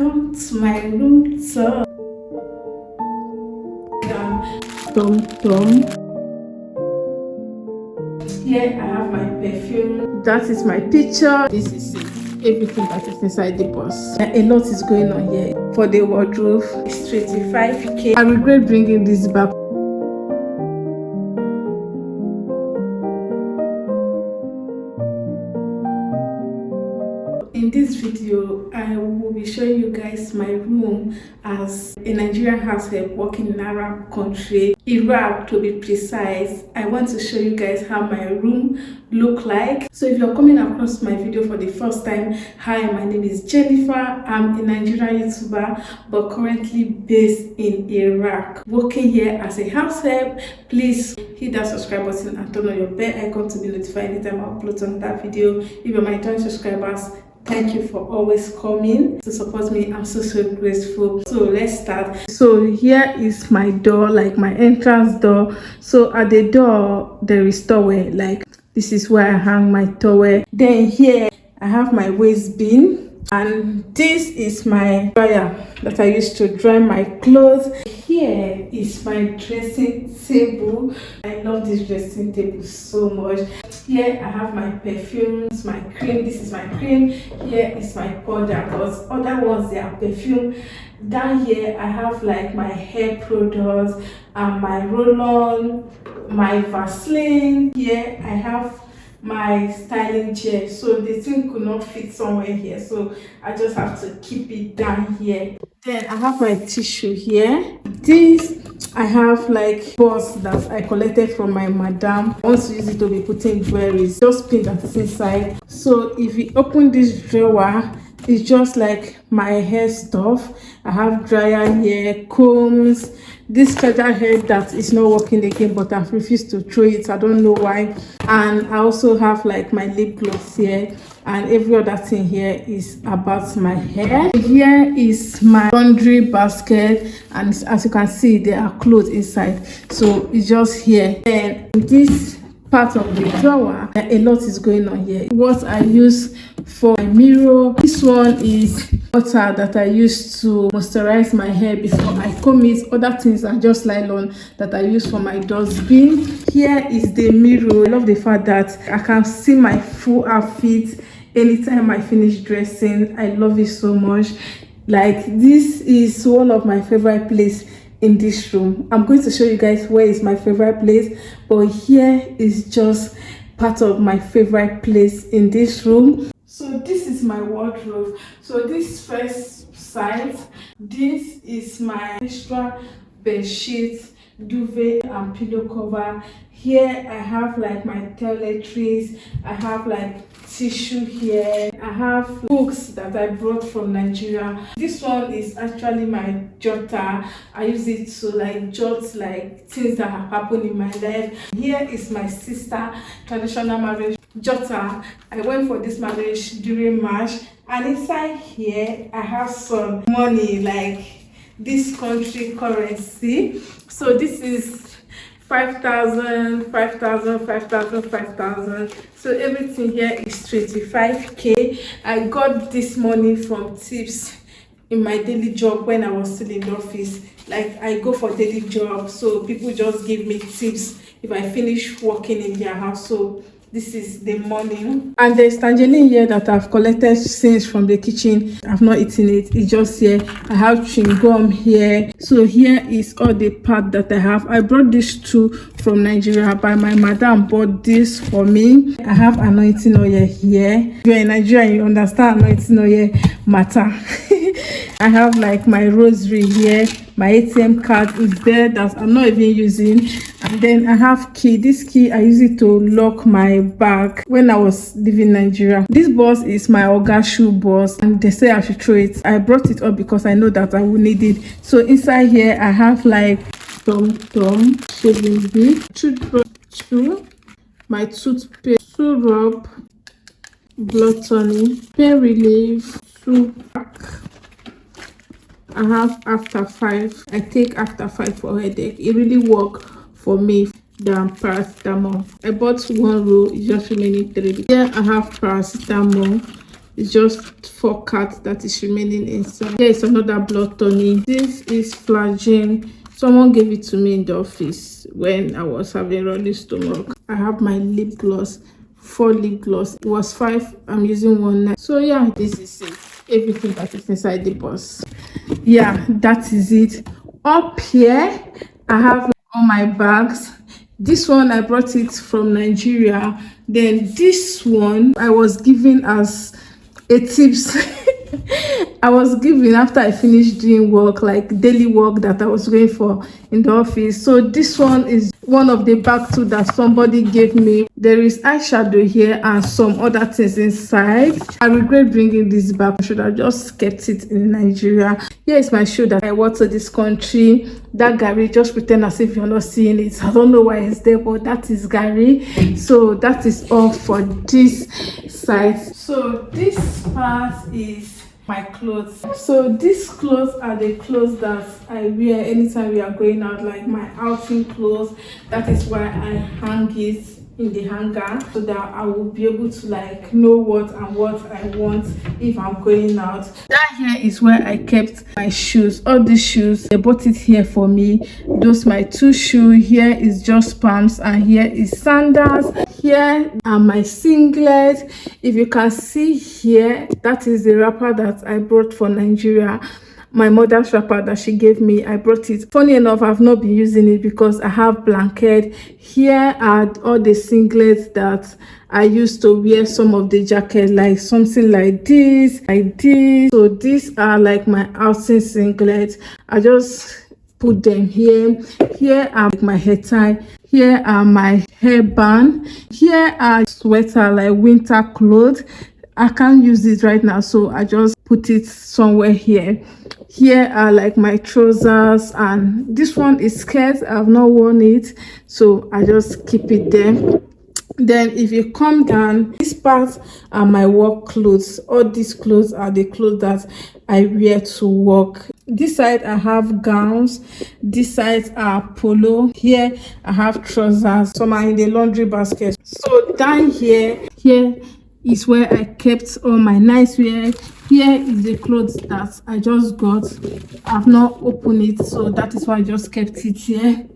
Welcome to my room tour. Here I have my perfume. That is my picture. This is everything that is inside the box. A lot is going on here. For the wardrobe, it's 25k. I regret bringing this back. In this video, I will be showing you guys my room as a Nigerian househelp working in Arab country, Iraq to be precise. I want to show you guys how my room look like. So if you're coming across my video for the first time, hi, my name is Jennifer. I'm a Nigerian YouTuber but currently based in Iraq, working here as a househelp. Please hit that subscribe button and turn on your bell icon to be notified anytime I upload another video. If you're my returning subscribers, thank you for always coming to support me. I'm so grateful. So let's start. So here is my door, like my entrance door. So at the door there is towel, like this is where I hang my towel. Then here I have my waste bin, and this is my dryer that I used to dry my clothes. Here is my dressing table. I love this dressing table so much. Here I have my perfumes, my cream. This is my cream. Here is my powder, because other ones they are perfume. Down here I have like my hair products and my roll-on, my Vaseline. Here I have my styling chair, so the thing could not fit somewhere here, so I just have to keep it down here. Then I have my tissue here. This I have like box that I collected from my madam. I want to use it to be putting jewelry. Just pin that is inside. So if you open this drawer, it's just like my hair stuff. I have dryer here, combs, this charger head that is not working again, but I've refused to throw it. I don't know why. And I also have like my lip gloss here, and every other thing here is about my hair. Here is my laundry basket, and as you can see, there are clothes inside, so it's just here. And this part of the drawer, a lot is going on here. What I use for my mirror, this one is water that I use to moisturize my hair before I comb it. Other things are just nylon that I use for my dustbin. Here is the mirror. I love the fact that I can see my full outfit anytime I finish dressing. I love it so much. Like, this is one of my favorite places in this room. I'm going to show you guys where is my favorite place, but here is just part of my favorite place in this room. So this is my wardrobe. So this first side, this is my extra bed sheet, duvet and pillow cover. Here I have like my toiletries, I have like tissue here, I have books that I brought from Nigeria. This one is actually my jotter. I use it to like jot like things that have happened in my life. Here is my sister traditional marriage jotter. I went for this marriage during March, and inside here I have some money, like this country currency. So this is 5,000, 5,000, 5,000, 5,000. So everything here is 25k. I got this money from tips in my daily job when I was still in the office. Like, I go for daily job, so people just give me tips if I finish working in their house. So this is the money. And there's tangerine here that I've collected since from the kitchen. I've not eaten it, it's just here. I have chewing gum here. So here is all the part that I have. I brought this too from Nigeria, but my madam bought this for me. I have anointing oil here. If you're in Nigeria, you understand anointing oil matter. I have like my rosary here. My ATM card is there that I'm not even using. And then I have key. This key, I use it to lock my bag when I was leaving Nigeria. This box is my Oga shoe box, and they say I should throw it. I brought it up because I know that I will need it. So inside here I have like tom shaving bit, toothbrush too, my toothpaste, syrup, blood tonic, pain relief, soup pack. I have after 5. I take after 5 for headache. It really works for me than paracetamol. I bought 1 roll, it's just remaining 3. Here I have paracetamol. It's just 4 cards that is remaining inside. Here is another blood tonic. This is flagyl. Someone gave it to me in the office when I was having running stomach. I have my lip gloss, 4 lip gloss. It was 5. I'm using 1 now. So yeah, this is it. Everything that is inside the box. Yeah, that is it. Up here, I have all my bags. This one I brought it from Nigeria. Then this one I was given as a tips. I was given after I finished doing work, like daily work that I was going for in the office. So this one is one of the bag too that somebody gave me. There is eyeshadow here and some other things inside. I regret bringing this back. I should have just kept it in Nigeria. Here is my shoe that I wore to this country. That Gary, just pretend as if you're not seeing it. I don't know why it's there, but that is Gary. So that is all for this side. So this part is my clothes. So these clothes are the clothes that I wear anytime we are going out, like my outing clothes. That is why I hang it in the hanger so that I will be able to like know what I want if I'm going out. That here is where I kept my shoes. All these shoes, they bought it here for me. Those my 2 shoes. Here is just pumps and here is sandals. Here are my singlets. If you can see here, that is the wrapper that I brought for Nigeria. My mother's wrapper that she gave me, I brought it. Funny enough, I've not been using it because I have blanket. Here are all the singlets that I used to wear some of the jackets, like something like this, So these are like my outing singlets. I just put them here. Here are my hair tie. Here are my hairband. Here are sweater, like winter clothes. I can't use it right now, so I just put it somewhere here. Here are like my trousers, and this one is skirt. I've not worn it, so I just keep it there. Then if you come down, these parts are my work clothes. All these clothes are the clothes that I wear to work. This side I have gowns. This side are polo. Here I have trousers. Some are in the laundry basket. So down here is where I kept all my nice wear. Here is the clothes that I just got. I've not opened it, so that is why I just kept it here.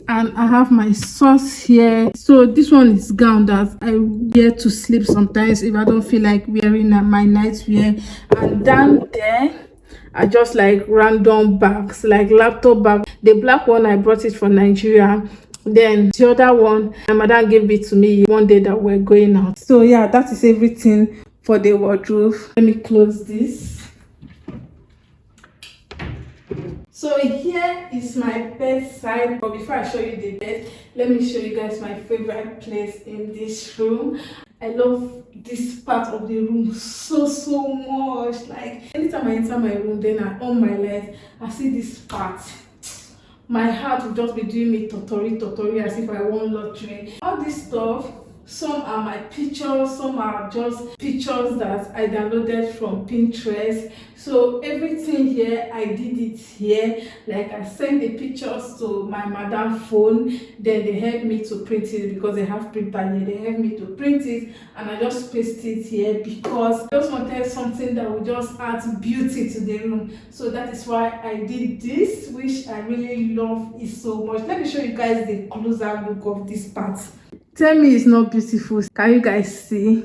And I have my socks here. So this one is gown that I wear to sleep sometimes if I don't feel like wearing my night wear. And down there are just like random bags, like laptop bag. The black one I brought it from Nigeria. Then the other one, my mother gave it to me one day that we're going out. So yeah, that is everything for the wardrobe. Let me close this. So here is my bedside. But before I show you the bed, let me show you guys my favorite place in this room. I love this part of the room so much. Like anytime I enter my room, then I on my light, I see this part. My heart will just be doing me totori as if I won lottery. All this stuff, some are my pictures, some are just pictures that I downloaded from Pinterest. So everything here, I did it here. Like I sent the pictures to my madam's phone, then they helped me to print it because they have printer here. They helped me to print it, and I just pasted it here because I just wanted something that would just add beauty to the room. So that is why I did this, which I really love it so much. Let me show you guys the closer look of this part. Tell me it's not beautiful. Can you guys see?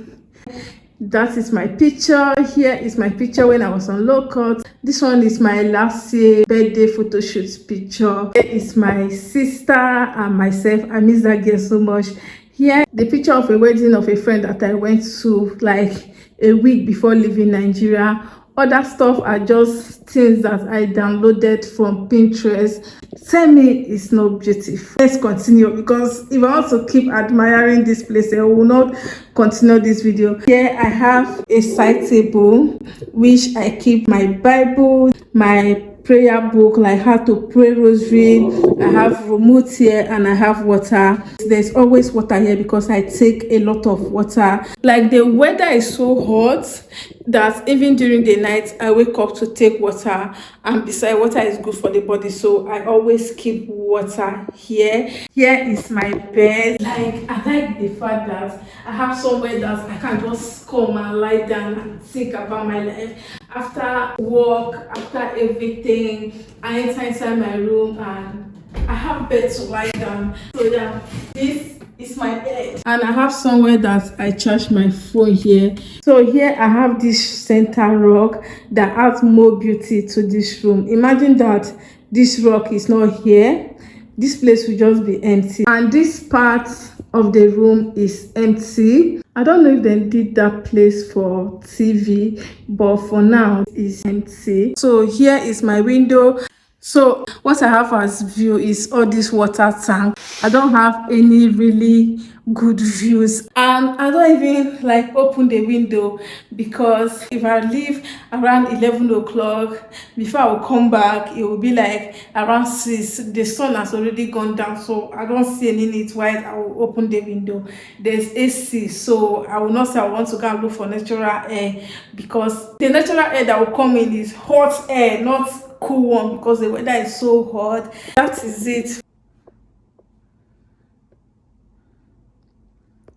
That is my picture. Here is my picture when I was on low cut. This one is my last year birthday photo shoot picture. Here is my sister and myself. I miss that girl so much. Here, the picture of a wedding of a friend that I went to like a week before leaving Nigeria. Other stuff are just things that I downloaded from Pinterest. Tell me it's not beautiful. Let's continue, because if I want to keep admiring this place, I will not continue this video. Here I have a side table which I keep my Bible, my prayer book, like how to pray rosary. I have remote here and I have water. There's always water here because I take a lot of water. Like the weather is so hot that even during the night I wake up to take water, and besides, water is good for the body, so I always keep water here. Here is my bed. Like, I like the fact that I have somewhere that I can just come and lie down and think about my life. After work, after everything, I enter inside my room and I have bed to lie down. So yeah, this is my bed, and I have somewhere that I charge my phone here. So here I have this center rock that adds more beauty to this room. Imagine that this rock is not here, this place will just be empty, and this part of the room is empty. I don't know if they did that place for TV, but for now it's empty. So here is my window. So what I have as view is all this water tank. I don't have any really good views, and I don't even like open the window because if I leave around 11 o'clock, before I will come back it will be like around 6. The sun has already gone down, so I don't see any need why I will open the window. There's AC, so I will not say I want to go and look for natural air, because the natural air that will come in is hot air, not cool one, because the weather is so hot. That is it.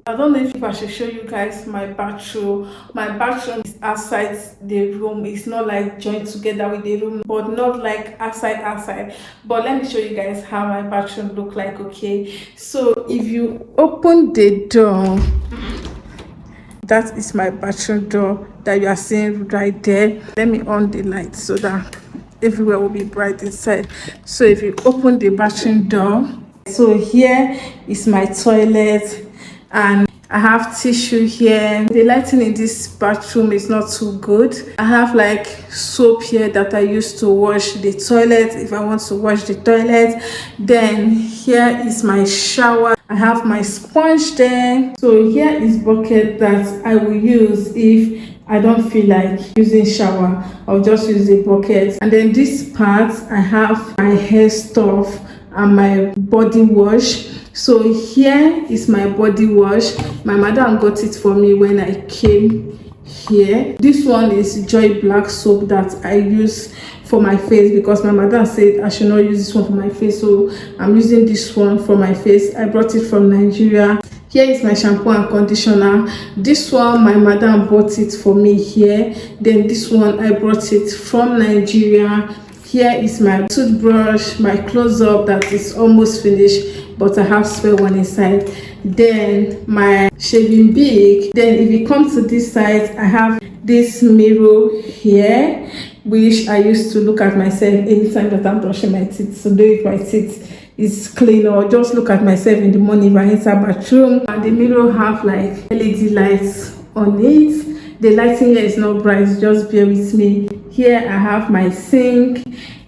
I don't know if I should show you guys my bathroom. My bathroom is outside the room. It's not like joined together with the room, but not like outside. But let me show you guys how my bathroom look like. Okay, so if you open the door, that is my bathroom door that you are seeing right there. Let me on the light so that everywhere will be bright inside. So if you open the bathroom door, so here is my toilet, and I have tissue here. The lighting in this bathroom is not too good. I have like soap here that I use to wash the toilet if I want to wash the toilet. Then here is my shower. I have my sponge there. So here is bucket that I will use if I don't feel like using shower. I'll just use the bucket. And then this part, I have my hair stuff and my body wash. So here is my body wash. My madam got it for me when I came here. This one is Joy Black soap that I use for my face, because my madam said I should not use this one for my face, so I'm using this one for my face. I brought it from Nigeria. Here is my shampoo and conditioner. This one my madam bought it for me here. Then this one I brought it from Nigeria. Here is my toothbrush, my close-up that is almost finished, but I have spare one inside. Then my shaving bead. Then if you come to this side, I have this mirror here, which I used to look at myself anytime that I'm brushing my teeth. So if my teeth is clean, or just look at myself in the morning if I enter bathroom. And the mirror have like LED lights on it. The lighting here is not bright, just bear with me. Here I have my sink.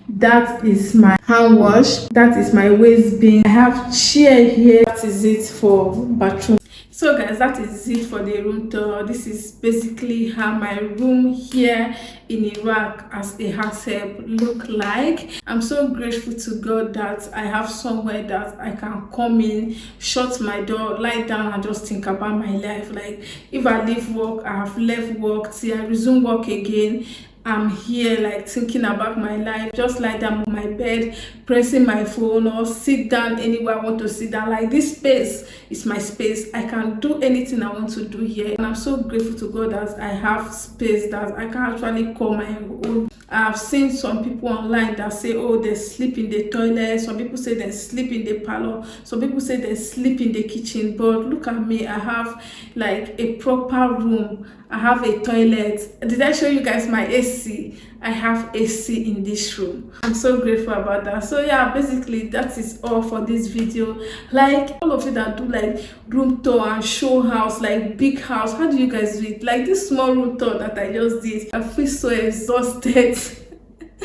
That is my hand wash. That is my waste bin. I have chair here. That is it for bathroom. So guys, that is it for the room tour. This is basically how my room here in Iraq as a house help look like. I'm so grateful to God that I have somewhere that I can come in, shut my door, lie down and just think about my life. Like if I leave work, I have left work till I resume work again. I'm here like thinking about my life, just lie down on my bed, pressing my phone, or sit down anywhere I want to sit down. Like this space is my space. I can do anything I want to do here, and I'm so grateful to God that I have space that I can actually call my own. I've seen some people online that say, oh, they sleep in the toilet. Some people say they sleep in the parlor. Some people say they sleep in the kitchen. But look at me, I have like a proper room. I have a toilet. Did I show you guys my AC? I have AC in this room. I'm so grateful about that. So yeah, basically that is all for this video. Like all of you that do like room tour and show house, like big house, how do you guys do it? Like this small room tour that I just did, I feel so exhausted.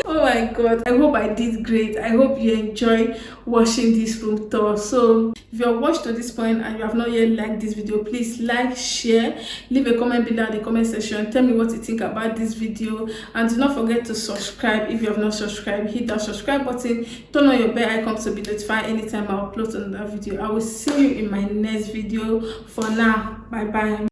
Oh my god, I hope I did great. I hope you enjoy watching this room tour. So if you have watched to this point and you have not yet liked this video, please like, share, leave a comment below in the comment section. Tell me what you think about this video, and do not forget to subscribe if you have not subscribed. Hit that subscribe button, turn on your bell icon to be notified anytime I upload another video. I will see you in my next video. For now, bye bye.